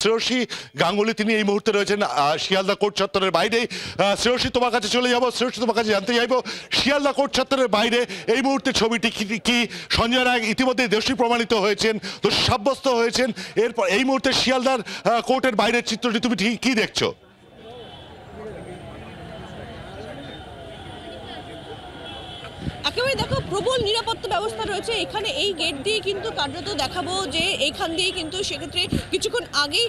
শ্রেয়সী গাঙ্গুলি, তিনি এই মুহূর্তে রয়েছেন শিয়ালদা কোর্ট চত্বরের বাইরে। শ্রেয়সী, তোমার কাছে চলে যাবো। শ্রেয়সী, তোমার কাছে জানতে চাইবো, শিয়ালদা কোর্ট চত্বরের বাইরে এই মুহূর্তে ছবিটি কি সঞ্জয় রায় ইতিমধ্যে দোষী প্রমাণিত হয়েছেন, দোষী সাব্যস্ত হয়েছেন, এরপর এই মুহূর্তে শিয়ালদার কোর্টের বাইরের চিত্রটি তুমি কি দেখছো? একেবারে দেখো, প্রবল নিরাপত্তা ব্যবস্থা রয়েছে এখানে। এই গেট দিয়ে কিন্তু কার্যত দেখাবো যে এইখান দিয়ে কিন্তু সেক্ষেত্রে কিছুক্ষণ আগেই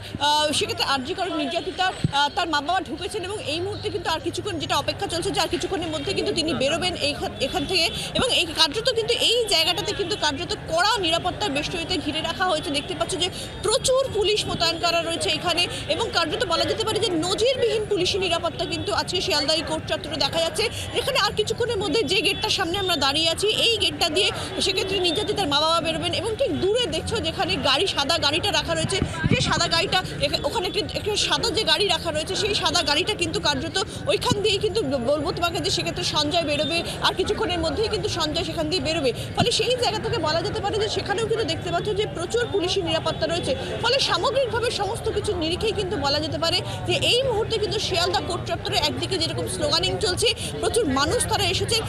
সেক্ষেত্রে আরজি কর নির্যাতিতা তার মা বাবা ঢুকেছেন এবং এই মুহূর্তে কিন্তু আর কিছুক্ষণ যেটা অপেক্ষা চলছে যে আর কিছুক্ষণের মধ্যে কিন্তু তিনি বেরোবেন এখান থেকে। এবং এই কার্যত কিন্তু এই জায়গাটাতে কিন্তু কার্যত কড়া নিরাপত্তার বেষ্টনীতে ঘিরে রাখা হয়েছে। দেখতে পাচ্ছ যে প্রচুর পুলিশ মোতায়েন করা রয়েছে এখানে এবং কার্যত বলা যেতে পারে যে নজিরবিহীন পুলিশি নিরাপত্তা কিন্তু আজকে শিয়ালদা কোর্ট চত্বরে দেখা যাচ্ছে। এখানে আর কিছুক্ষণের মধ্যে যে গেটটার সামনে আমরা দাঁড়িয়ে আছি, এই গেটটা দিয়ে সেক্ষেত্রে নির্যাতিতার মা বাবা বেরোবেন এবং ঠিক দূরে দেখছো যেখানে সাদা গাড়িটা রাখা রয়েছে, যে সাদা গাড়িটা ওখানে একটি সাদা যে গাড়ি রাখা রয়েছে, সেই সাদা গাড়িটা কিন্তু কার্যত ওইখান দিয়েই কিন্তু বলবো তোমাকে যে সেক্ষেত্রে সঞ্জয় বেরোবে, আর কিছুক্ষণের মধ্যেই কিন্তু সঞ্জয় সেখান দিয়ে বেরোবে। ফলে সেই জায়গা থেকে বলা যেতে পারে যে সেখানেও কিন্তু দেখতে পাচ্ছ যে প্রচুর পুলিশি নিরাপত্তা রয়েছে। ফলে সামগ্রিকভাবে সমস্ত কিছু নিরিখেই কিন্তু বলা যেতে পারে যে এই মুহূর্তে কিন্তু শিয়ালদা কোর্ট চত্বরে একদিকে যেরকম স্লোগানিং চলছে, প্রচুর মানুষ তারা এসেছেন,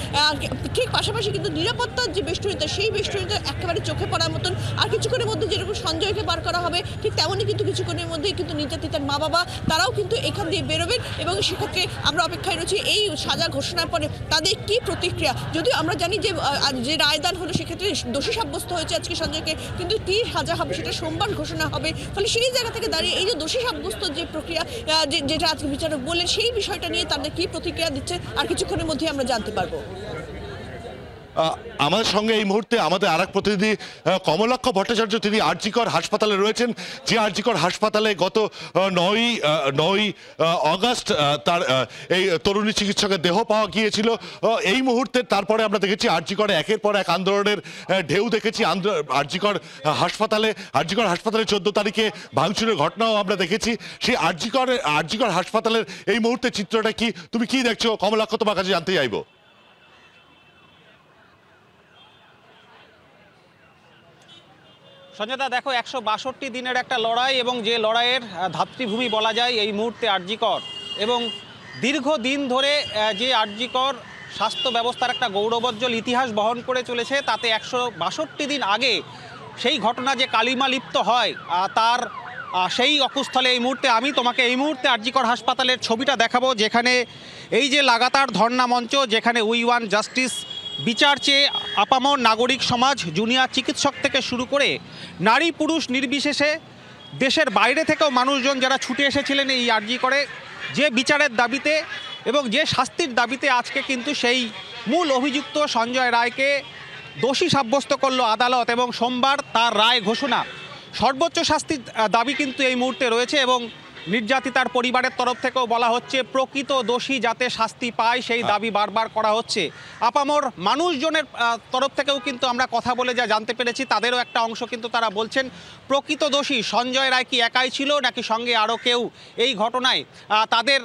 ঠিক পাশাপাশি কিন্তু নিরাপত্তার যে বেষ্টনীতা, সেই বেষ্টনীতা একেবারে চোখে পড়ার মতন। আর কিছুক্ষণের মধ্যে যেরকম সঞ্জয়কে বার করা হবে, ঠিক তেমনই কিন্তু কিছুক্ষণের মধ্যেই কিন্তু নির্যাতিতার মা বাবা তারাও কিন্তু এখান দিয়ে বেরোবেন এবং সেক্ষেত্রে আমরা অপেক্ষায় রয়েছি এই সাজা ঘোষণার পরে তাদের কি প্রতিক্রিয়া। যদিও আমরা জানি যে রায়দান হলো সেক্ষেত্রে দোষী সাব্যস্ত হয়েছে আজকে সঞ্জয়কে, কিন্তু কি সাজা হবে সেটা সোমবার ঘোষণা হবে। ফলে সেই জায়গা থেকে দাঁড়িয়ে এই যে দোষী সাব্যস্ত যে প্রক্রিয়া, যেটা আজকে বিচারক বললেন, সেই বিষয়টা নিয়ে তাদের কি প্রতিক্রিয়া দিচ্ছে আর কিছুক্ষণের মধ্যে আমরা জানতে পারবো। আমাদের সঙ্গে এই মুহূর্তে আমাদের আরেক প্রতিনিধি কমলাক্ষ ভট্টাচার্য, তিনি আরজি কর হাসপাতালে রয়েছেন। যে আরজি কর হাসপাতালে গত 9 আগস্ট তার এই তরুণী চিকিৎসকের দেহ পাওয়া গিয়েছিল। এই মুহূর্তে তারপরে আমরা দেখেছি আরজি করে একের পর এক আন্দোলনের ঢেউ দেখেছি আরজি কর হাসপাতালে। 14 তারিখে ভাঙচুরের ঘটনাও আমরা দেখেছি। সেই আরজি কর হাসপাতালের এই মুহূর্তে চিত্রটা কি, তুমি কি দেখছো? কমলাক্ষ, তোমার কাছে জানতে চাইবো। সঞ্জয়দা, দেখো, 162 দিনের একটা লড়াই এবং যে লড়াইয়ের ধাত্রীভূমি বলা যায় এই মুহূর্তে আরজি কর, এবং দীর্ঘদিন ধরে যে আরজি কর স্বাস্থ্য ব্যবস্থার একটা গৌরবোজ্জ্বল ইতিহাস বহন করে চলেছে, তাতে 162 দিন আগে সেই ঘটনা যে কালিমা লিপ্ত হয় তার সেই অকুস্থলে এই মুহূর্তে আমি তোমাকে এই মুহূর্তে আরজি কর হাসপাতালের ছবিটা দেখাবো, যেখানে এই যে লাগাতার ধর্ণা মঞ্চ, যেখানে উই ওয়ান জাস্টিস, বিচার চেয়ে আপামর নাগরিক সমাজ, জুনিয়র চিকিৎসক থেকে শুরু করে নারী পুরুষ নির্বিশেষে দেশের বাইরে থেকেও মানুষজন যারা ছুটে এসেছিলেন এই আরজি করে যে বিচারের দাবিতে এবং যে শাস্তির দাবিতে, আজকে কিন্তু সেই মূল অভিযুক্ত সঞ্জয় রায়কে দোষী সাব্যস্ত করলো আদালত এবং সোমবার তার রায় ঘোষণা। সর্বোচ্চ শাস্তির দাবি কিন্তু এই মুহূর্তে রয়েছে এবং নির্যাতিতার পরিবারের তরফ থেকেও বলা হচ্ছে প্রকৃত দোষী যাতে শাস্তি পায় সেই দাবি বারবার করা হচ্ছে। আপামর মানুষজনের তরফ থেকেও কিন্তু আমরা কথা বলে যা জানতে পেরেছি, তাদেরও একটা অংশ কিন্তু তারা বলছেন প্রকৃত দোষী সঞ্জয় রায় কি একাই ছিল নাকি সঙ্গে আরও কেউ এই ঘটনায় তাদের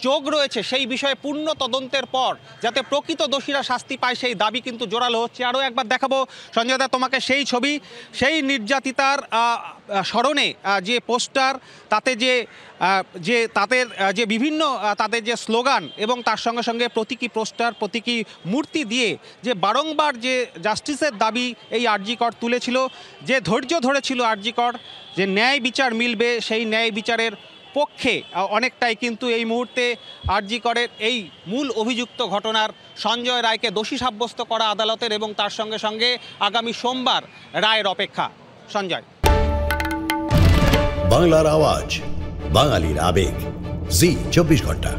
যোগ রয়েছে, সেই বিষয়ে পূর্ণ তদন্তের পর যাতে প্রকৃত দোষীরা শাস্তি পায় সেই দাবি কিন্তু জোরালো হচ্ছে। আরও একবার দেখাবো সঞ্জয়দা তোমাকে সেই ছবি, সেই নির্যাতিতার স্মরণে যে পোস্টার, তাতে যে তাদের যে বিভিন্ন তাদের যে স্লোগান এবং তার সঙ্গে সঙ্গে প্রতীকী পোস্টার, প্রতীকী মূর্তি দিয়ে যে বারংবার যে জাস্টিসের দাবি এই আরজি কর তুলেছিল, যে ধৈর্য ধরেছিল আরজি কর যে ন্যায় বিচার মিলবে, সেই ন্যায় বিচারের পক্ষে অনেকটাই কিন্তু এই মুহূর্তে আরজি করের এই মূল অভিযুক্ত ঘটনার সঞ্জয় রায়কে দোষী সাব্যস্ত করা আদালতের এবং তার সঙ্গে সঙ্গে আগামী সোমবার রায়ের অপেক্ষা। সঞ্জয়। বাংলার আওয়াজ, বাঙালির আবেগ, জি 24 ঘন্টা।